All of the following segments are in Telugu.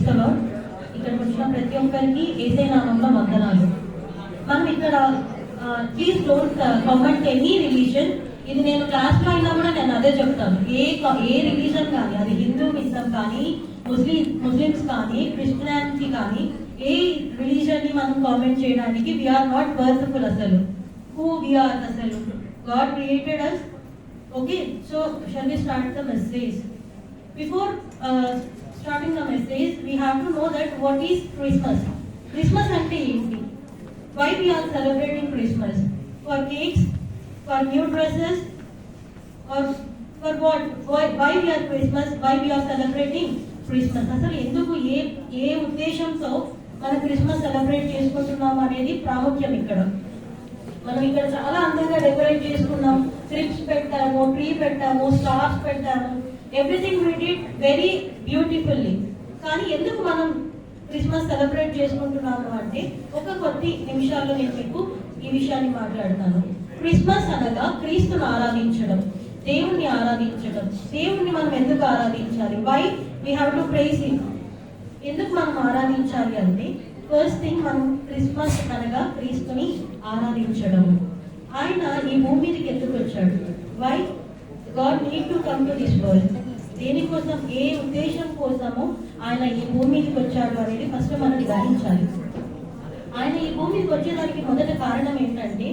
Praise the lord. ఇక్కడికి వచ్చిన ప్రతి ఒక్కరికి యేసయ్య నామములో వందనాలు. మనం ఇక్కడ please don't comment any religion. ఇది నేను క్లాస్లో అయినా కూడా నేను అదే చెప్తాను. ఏ రిలీజన్ కానీ, అది హిందూయిజం కానీ, ముస్లిమ్స్ కానీ, క్రిస్టియానిటీ కానీ, ఏ రిలీజన్ ని మనం కామెంట్ చేయడానికి వీఆర్ నాట్ వర్త్ఫుల్. అసలు హూ వీఆర్, అసలు God created us. Okay, so shall we start the message. Before starting the message we have to know that what is Christmas. Christmas అంటే ఏంటి? Why we are celebrating Christmas? For cakes, for new dresses, or for what? Why we are Christmas? Why we are celebrating Christmas? అసలు ఎందుకు ఏ ఉద్దేశంతో మనం క్రిస్మస్ సెలబ్రేట్ చేసుకుంటున్నాం అనేది ప్రాముఖ్యం. ఇక్కడ మనం ఇక్కడ చాలా అందంగా డెకరేట్ చేసుకున్నాం, క్రిప్స్ పెట్టాము, ట్రీ పెట్టాము, స్టార్స్ పెట్టాము, everything we did very beautifully. కానీ ఎందుకు మనం క్రిస్మస్ సెలబ్రేట్ చేసుకుంటున్నాను అంటే ఒక కొద్ది నిమిషాల్లో నేను మీకు ఈ విషయాన్ని మాట్లాడతాను. క్రిస్మస్ అనగా క్రీస్తును ఆరాధించడం, దేవుణ్ణి ఆరాధించడం. దేవుణ్ణి మనం ఎందుకు ఆరాధించాలి? Why we have to praise him. ఎందుకు మనం ఆరాధించాలి అంటే ఫస్ట్ థింగ్, మనం క్రిస్మస్ అనగా క్రీస్తుని ఆరాధించడం. ఆయన ఈ భూమి మీదకి ఎందుకు వచ్చాడు? Why God need to come to this world. దేనికోసం, ఏ ఉద్దేశం కోసము ఆయన ఈ భూమి మీదకి వచ్చాడు అనేది ఫస్ట్ మనం గ్రహించాలి. ఆయన ఈ భూమి మీదకి వచ్చేదానికి మొదటి కారణం ఏంటంటే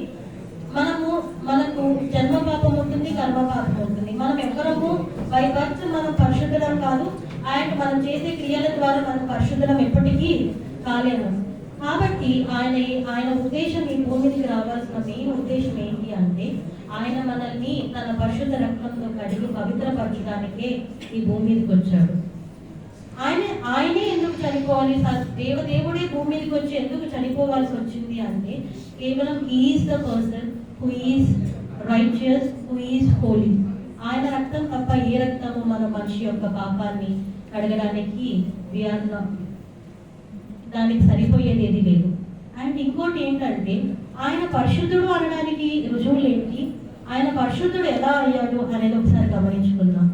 మనకు జన్మ పాపం ఉంటుంది, కర్మ పాపం ఉంటుంది. మనం ఎవ్వరము బై బర్త్ మనం పరిశుద్ధులం కాదు, అండ్ మనం చేసే క్రియల ద్వారా మనం పరిశుద్ధులం ఎప్పటికీ కాలేము. కాబట్టి ఆయన ఉద్దేశం, ఈ భూమి మీదకి రావాల్సిన మెయిన్ ఉద్దేశం ఏంటి అంటే ఆయన మనల్ని తన పరిశుద్ధ రక్తంతో కడిగి పవిత్రపరచడానికే ఈ భూమి మీదకి వచ్చాడు. ఆయనే ఎందుకు చనిపోవాలి? దేవుడే భూమి మీదకి వచ్చి ఎందుకు చనిపోవాల్సి వచ్చింది అంటే కేవలం he is the person who is righteous, who is holy. ఆయన రక్తం తప్ప ఏ రక్తము మన మనిషి యొక్క పాపాన్ని కడగడానికి దానికి సరిపోయేది ఏది లేదు. అండ్ ఇంకోటి ఏంటంటే ఆయన పరిశుద్ధుడు అనడానికి రుజువులు ఏంటి? ఆయన పరిశుద్ధుడు ఎలా అయ్యాడు అనేది ఒకసారి గమనించుకుందాం.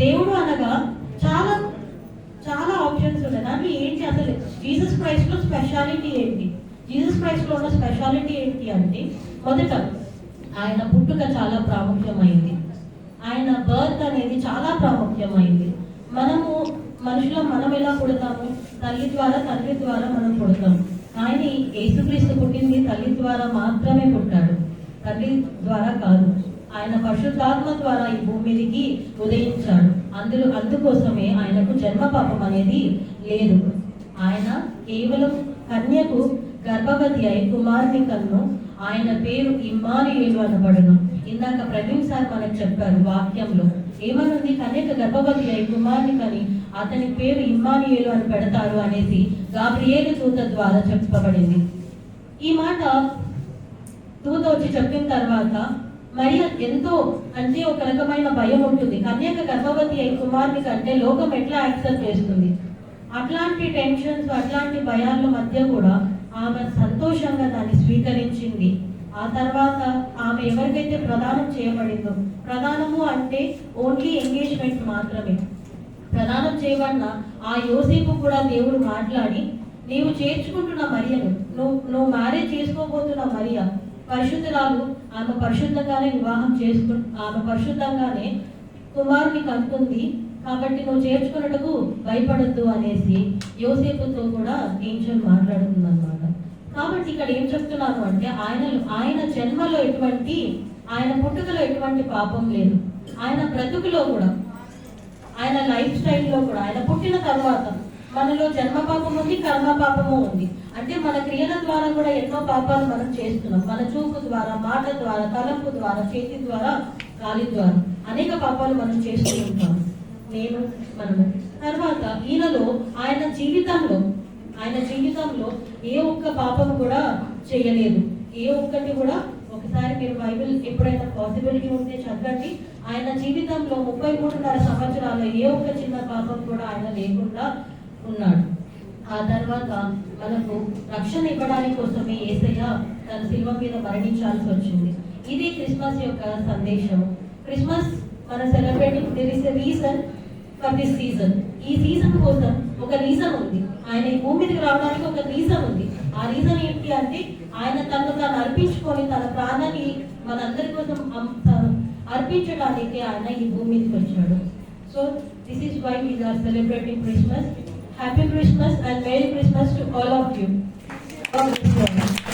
దేవుడు అనగా చాలా చాలా ఆప్షన్స్ ఉన్నాయి. దాంట్లో ఏంటి అసలు జీసస్ క్రైస్ట్ లో స్పెషాలిటీ ఏంటి? జీసస్ క్రైస్ట్ లో ఉన్న స్పెషాలిటీ ఏంటి అంటే మొదట ఆయన పుట్టుక చాలా ప్రాముఖ్యమైంది. ఆయన బర్త్ అనేది చాలా ప్రాముఖ్యమైంది. మనం ఎలా పుడతాము? తల్లి ద్వారా, తండ్రి ద్వారా మనం పుడతాం. ఆయన యేసుక్రీస్తు పుట్టింది తల్లి ద్వారా మాత్రమే పుట్టాడు, తండ్రి ద్వారా కాదు. ఆయన పరిశుద్ధాత్మ ద్వారా ఈ భూమి మీదకి ఉదయించాడు. అందుకోసమే ఆయనకు జన్మ పాపం అనేది లేదు. ఆయన కేవలం కన్యకు గర్భవతి అయి కుమారుని కన్ను. ఆయన పేరు ఇమ్మానుయేలు అనబడును. ఇందాక ప్రవీణ్ సార్ మనకు చెప్పారు వాక్యంలో ఏమనుంది? కన్యక గర్భవతి అయి కుమారుని కని అతని పేరు ఇమ్మానుయేలు అని పెడతారు అనేసి గాబ్రియేలు దూత ద్వారా చెప్పబడింది. ఈ మాట దూత వచ్చి చెప్పిన తర్వాత మరి ఎంతో అంటే ఒక రకమైన భయం ఉంటుంది. కన్యక గర్భవతి అయి కుమారుని కంటే లోకం ఎట్లా యాక్సెప్ట్ చేస్తుంది? అట్లాంటి టెన్షన్స్, అట్లాంటి భయాల మధ్య కూడా ఆమె సంతోషంగా దాన్ని స్వీకరించింది. ఆ తర్వాత ఆమె ఎవరికైతే ప్రదానం చేయబడిందో, ప్రదానము అంటే ఓన్లీ ఎంగేజ్మెంట్ మాత్రమే, ప్రదానం చేయబడిన ఆ యోసేపు కూడా దేవుడు మాట్లాడి, నీవు చేర్చుకుంటున్న మరియను, నువ్వు మ్యారేజ్ చేసుకోబోతున్న మరియ పరిశుద్ధురాలు, ఆమె పరిశుద్ధంగానే వివాహం ఆమె పరిశుద్ధంగానే కుమారుని కంటుంది, కాబట్టి నువ్వు చేర్చుకున్నట్టుకు భయపడద్దు అనేసి యోసేపుతో కూడా ఏంజెల్ మాట్లాడుతుందన్నమాట. కాబట్టి ఇక్కడ ఏం చెప్తున్నాను అంటే ఆయన జన్మలో ఆయన పుట్టుకలో ఎటువంటి పాపం లేదు. ఆయన బ్రతుకులో కూడా, ఆయన లైఫ్ స్టైల్లో కూడా, ఆయన పుట్టిన తర్వాత మనలో జన్మ పాపం ఉంది, కర్మ పాపము ఉంది. అంటే మన క్రియల ద్వారా కూడా ఎన్నో పాపాలు మనం చేస్తున్నాం. మన చూపు ద్వారా, మాట ద్వారా, తలంపు ద్వారా, చేతి ద్వారా, కాలి ద్వారా అనేక పాపాలు మనం చేస్తూ ఉంటాం. మనము తర్వాత ఈయనలో ఆయన జీవితంలో ఏ ఒక్క పాపం కూడా చేయలేదు. ఏ ఒక్కటి కూడా, ఒకసారి మీరు బైబిల్ ఎప్పుడైనా పాసిబిలిటీ ఉంటే చదవండి. ఆయన జీవితంలో 33.5 సంవత్సరాలు ఏ ఒక్క చిన్న పాపం కూడా ఆయన లేకుండా ఉన్నాడు. ఆ తర్వాత మనకు రక్షణ ఇవ్వడానికి కోసమే యేసయ్య తన శిలువ మీద మరణించాల్సి వచ్చింది. ఇది క్రిస్మస్ యొక్క సందేశం. క్రిస్మస్ మన celebrating, there is a reason for this season. ఈ సీజన్ కోసం ఒక రీజన్ ఉంది. ఆయన ఈ భూమి మీదకి రావడానికి ఒక రీజన్ ఉంది. ఆ రీజన్ ఏంటి అంటే ఆయన తను అర్పించుకొని తన ప్రాణాన్ని మనందరి కోసం అర్పించడానికి ఆయన ఈ భూమి మీదకి వచ్చాడు. So this is why we are celebrating Christmas. Happy Christmas and Merry Christmas to all of you. God bless you.